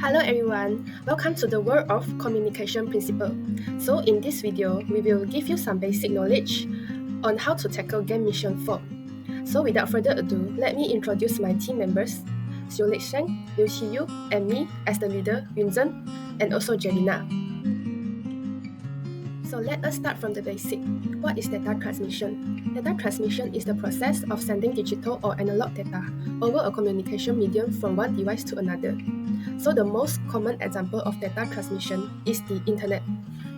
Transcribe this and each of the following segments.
Hello everyone, welcome to the world of communication principle. So in this video, we will give you some basic knowledge on how to tackle game mission 4. So without further ado, let me introduce my team members, Xiu Lei Sheng, Liu Qiyu, and me as the leader, Yun Zhen, and also Jelena. So let us start from the basic. What is data transmission? Data transmission is the process of sending digital or analog data over a communication medium from one device to another. So the most common example of data transmission is the internet.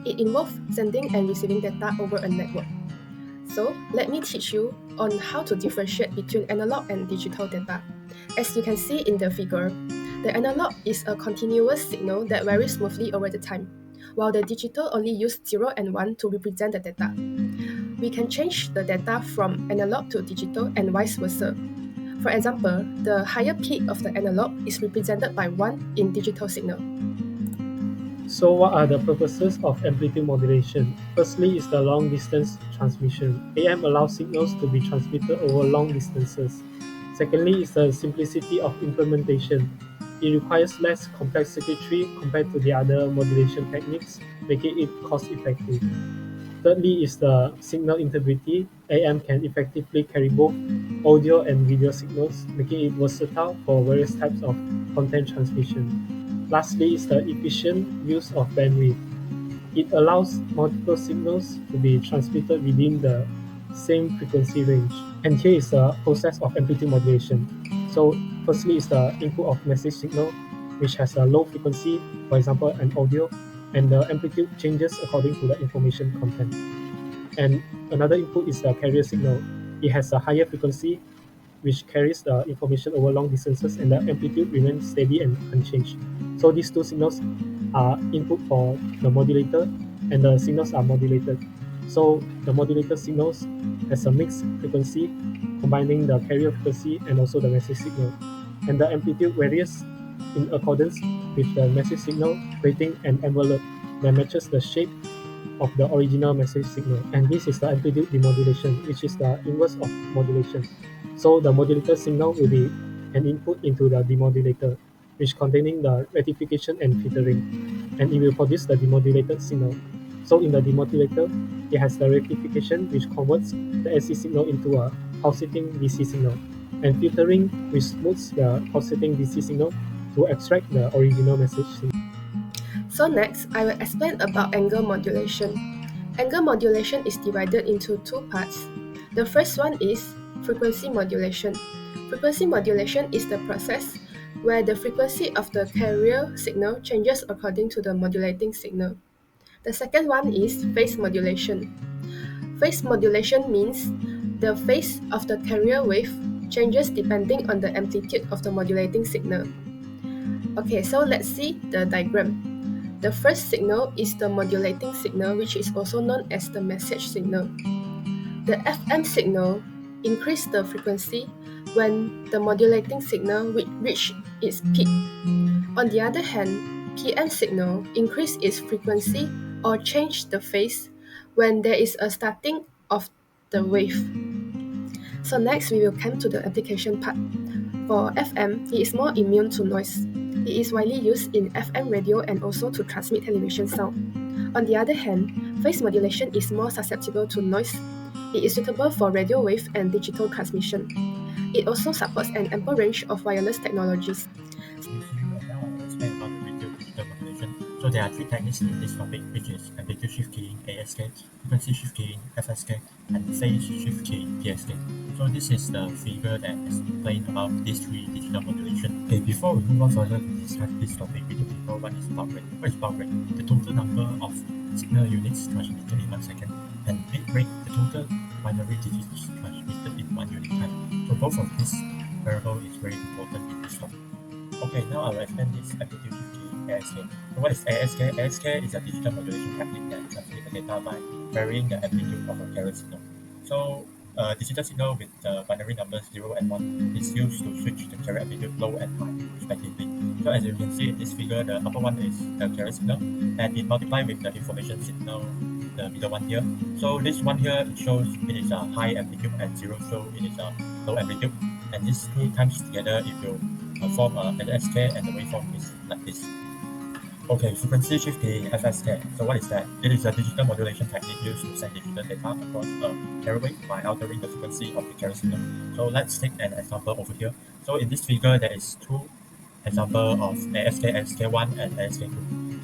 It involves sending and receiving data over a network. So let me teach you on how to differentiate between analog and digital data. As you can see in the figure, the analog is a continuous signal that varies smoothly over the time, while the digital only use 0 and 1 to represent the data. We can change the data from analog to digital and vice versa. For example, the higher peak of the analog is represented by 1 in digital signal. So what are the purposes of amplitude modulation? Firstly is the long distance transmission. AM allows signals to be transmitted over long distances. Secondly is the simplicity of implementation. It requires less complex circuitry compared to the other modulation techniques, making it cost effective. Thirdly is the signal integrity. AM can effectively carry both audio and video signals, making it versatile for various types of content transmission. Lastly is the efficient use of bandwidth. It allows multiple signals to be transmitted within the same frequency range. And here is the process of amplitude modulation. So firstly is the input of message signal, which has a low frequency, for example, an audio, and the amplitude changes according to the information content. And another input is the carrier signal. It has a higher frequency, which carries the information over long distances, and the amplitude remains steady and unchanged. So these two signals are input for the modulator, and the signals are modulated. So the modulator signals has a mixed frequency, combining the carrier frequency and also the message signal. And the amplitude varies in accordance with the message signal, creating an envelope that matches the shape of the original message signal. And this is the amplitude demodulation, which is the inverse of modulation. So the modulator signal will be an input into the demodulator, which containing the rectification and filtering, and it will produce the demodulated signal. So in the demodulator, it has the rectification, which converts the AC signal into a pulsating DC signal, and filtering, which smooths the pulsating DC signal to extract the original message signal. So next, I will explain about angle modulation. Angle modulation is divided into two parts. The first one is frequency modulation. Frequency modulation is the process where the frequency of the carrier signal changes according to the modulating signal. The second one is phase modulation. Phase modulation means the phase of the carrier wave changes depending on the amplitude of the modulating signal. Okay, so let's see the diagram. The first signal is the modulating signal, which is also known as the message signal. The FM signal increases the frequency when the modulating signal reach its peak. On the other hand, PM signal increase its frequency or change the phase when there is a starting of the wave. So next we will come to the application part. For FM, it is more immune to noise. It is widely used in FM radio and also to transmit television sound. On the other hand, phase modulation is more susceptible to noise. It is suitable for radio wave and digital transmission. It also supports an ample range of wireless technologies. Now I will explain about the radio digital modulation. So there are three techniques in this topic, which is amplitude shift keying (ASK), frequency shift keying (FSK), and phase shift keying (PSK). So this is the figure that explains about these three digital modulation. Okay, before we move on further to discuss this topic, we need to know what is baud rate. What is baud rate? The total number of signal units transmitted in 1 second, and bit rate, the total binary digits transmitted in 1 unit time. So both of these variable is very important in this topic. Okay, now I will explain this amplitude shift keying (ASK). So what is ASK? ASK is a digital modulation technique that transmits the data by varying the amplitude of a carrier signal. So digital signal with the binary numbers 0 and 1 is used to switch the carrier amplitude low and high respectively. So as you can see in this figure, the upper one is the carrier signal, and it multiplies with the information signal, the middle one here. So this one here, it shows it is a high amplitude, and 0 shows it is a low amplitude, and these two times together it will form an SK, and the waveform is like this. Okay, frequency shift keying (FSK). So what is that? It is a digital modulation technique used to send digital data across a carrier wave by altering the frequency of the carrier signal. So let's take an example over here. So in this figure, there is two example of ASK, ASK1 and ASK2.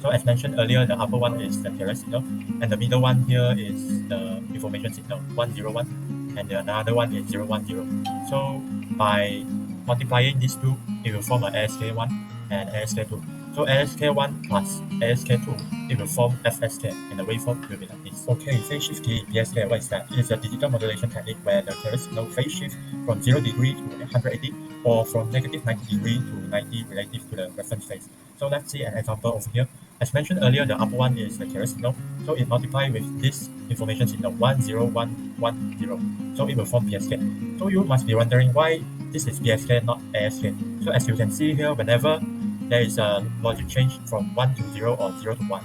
So as mentioned earlier, the upper one is the carrier signal, and the middle one here is the information signal 101, and the another one is 010. So by multiplying these two, it will form a ASK1 and ASK2. So ASK1 plus ASK2, it will form FSK, and the waveform will be like this. Okay, phase shift key PSK, what is that? It is a digital modulation technique where the carrier signal phase shift from 0 degree to 180 or from negative 90 degree to 90 relative to the reference phase. So let's see an example over here. As mentioned earlier, the upper one is the carrier signal. So it multiplies with this information signal 10110. So it will form PSK. So you must be wondering why this is PSK, not ASK. So as you can see here, whenever there is a logic change from 1 to 0 or 0 to 1,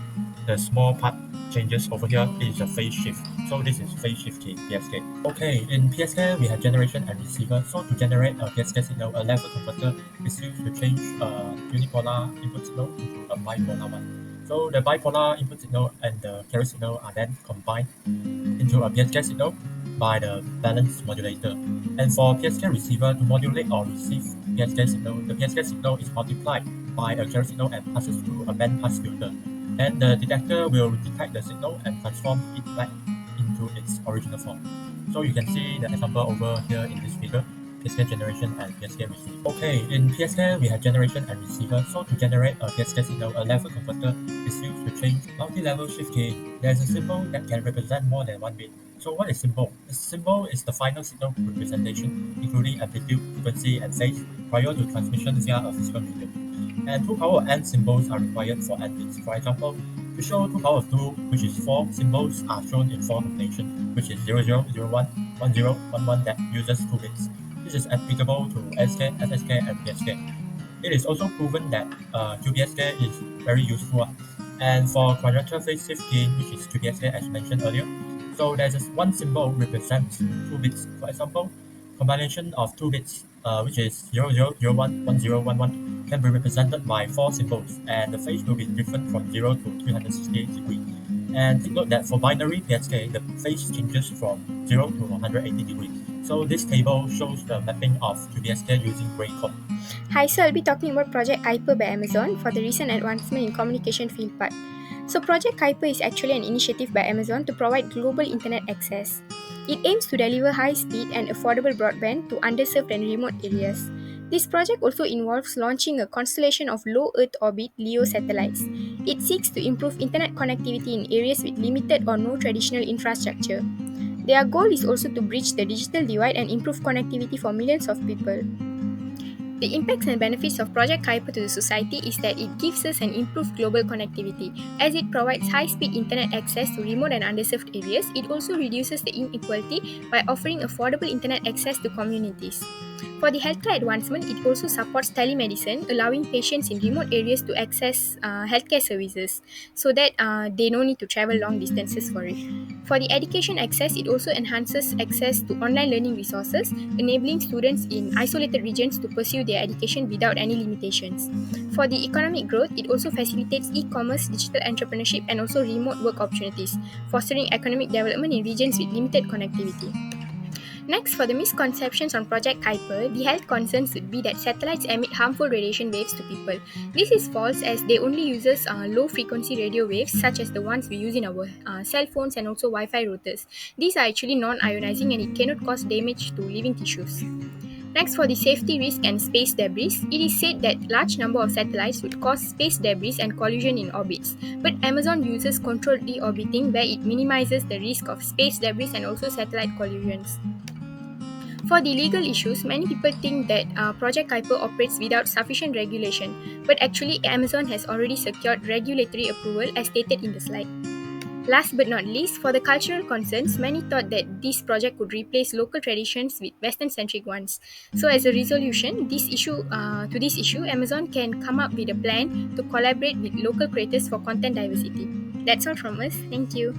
the small part changes over here is a phase shift. So this is phase shift key, PSK. Okay, in PSK we have generation and receiver. So to generate a PSK signal, a level converter is used to change a unipolar input signal into a bipolar one. So the bipolar input signal and the carrier signal are then combined into a PSK signal by the balance modulator. And for PSK receiver, to modulate or receive PSK signal, the PSK signal is multiplied by a carrier signal and passes through a bandpass filter. And the detector will detect the signal and transform it back into its original form. So you can see the example over here in this figure, PSK generation and PSK receiver. Okay, in PSK we have generation and receiver. So to generate a PSK signal, a level converter is used to change multi-level shift keying. There is a symbol that can represent more than one bit. So what is symbol? The symbol is the final signal representation, including amplitude, frequency, and phase, prior to transmission via a physical medium. And 2 power of n symbols are required for n bits. For example, to show 2 power of 2, which is 4, symbols are shown in 4 combination, which is 00, 01, 10, 11 that uses 2 bits. This is applicable to SK, FSK, and PSK. It is also proven that QPSK is very useful. And for quadrature phase shift keying, which is QPSK as mentioned earlier, so there's just one symbol represents 2 bits. For example, combination of 2 bits, which is 00, 01, 10, 11, can be represented by 4 symbols, and the phase will be different from 0 to 360 degrees. And take note that for binary PSK, the phase changes from 0 to 180 degrees. So this table shows the mapping of QPSK using gray code. Hi, so I'll be talking about Project Kuiper by Amazon for the recent advancement in communication field part. So Project Kuiper is actually an initiative by Amazon to provide global internet access. It aims to deliver high-speed and affordable broadband to underserved and remote areas. This project also involves launching a constellation of low Earth orbit LEO satellites. It seeks to improve internet connectivity in areas with limited or no traditional infrastructure. Their goal is also to bridge the digital divide and improve connectivity for millions of people. The impacts and benefits of Project Kuiper to the society is that it gives us an improved global connectivity. As it provides high-speed internet access to remote and underserved areas, it also reduces the inequality by offering affordable internet access to communities. For the healthcare advancement, it also supports telemedicine, allowing patients in remote areas to access healthcare services so that they don't need to travel long distances for it. For the education access, it also enhances access to online learning resources, enabling students in isolated regions to pursue their education without any limitations. For the economic growth, it also facilitates e-commerce, digital entrepreneurship, and also remote work opportunities, fostering economic development in regions with limited connectivity. Next, for the misconceptions on Project Kuiper, the health concerns would be that satellites emit harmful radiation waves to people. This is false as they only uses low-frequency radio waves such as the ones we use in our cell phones and also Wi-Fi routers. These are actually non-ionizing and it cannot cause damage to living tissues. Next, for the safety risk and space debris, it is said that large number of satellites would cause space debris and collision in orbits. But Amazon uses controlled deorbiting where it minimizes the risk of space debris and also satellite collisions. For the legal issues, many people think that Project Kuiper operates without sufficient regulation, but actually Amazon has already secured regulatory approval as stated in the slide. Last but not least, for the cultural concerns, many thought that this project could replace local traditions with Western-centric ones. So as a resolution, this issue, Amazon can come up with a plan to collaborate with local creators for content diversity. That's all from us. Thank you.